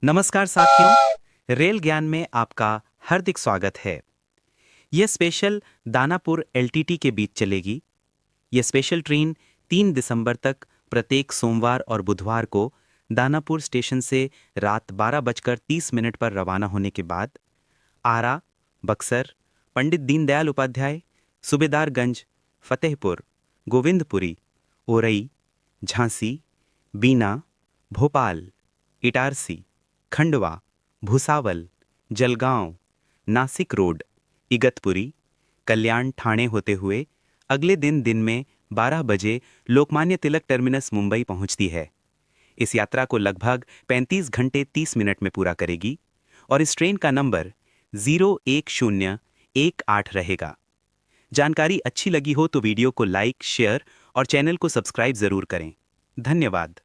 नमस्कार साथियों, रेल ज्ञान में आपका हार्दिक स्वागत है। यह स्पेशल दानापुर एलटीटी के बीच चलेगी। यह स्पेशल ट्रेन 3 दिसंबर तक प्रत्येक सोमवार और बुधवार को दानापुर स्टेशन से रात 12:30 पर रवाना होने के बाद आरा, बक्सर, पंडित दीनदयाल उपाध्याय, सूबेदारगंज, फतेहपुर, गोविंदपुरी, ओरई, झांसी, बीना, भोपाल, इटारसी, खंडवा, भुसावल, जलगांव, नासिक रोड, इगतपुरी, कल्याण ठाणे होते हुए अगले दिन में 12 बजे लोकमान्य तिलक टर्मिनस मुंबई पहुंचती है। इस यात्रा को लगभग 35 घंटे 30 मिनट में पूरा करेगी और इस ट्रेन का नंबर 01018 रहेगा। जानकारी अच्छी लगी हो तो वीडियो को लाइक, शेयर और चैनल को सब्सक्राइब जरूर करें। धन्यवाद।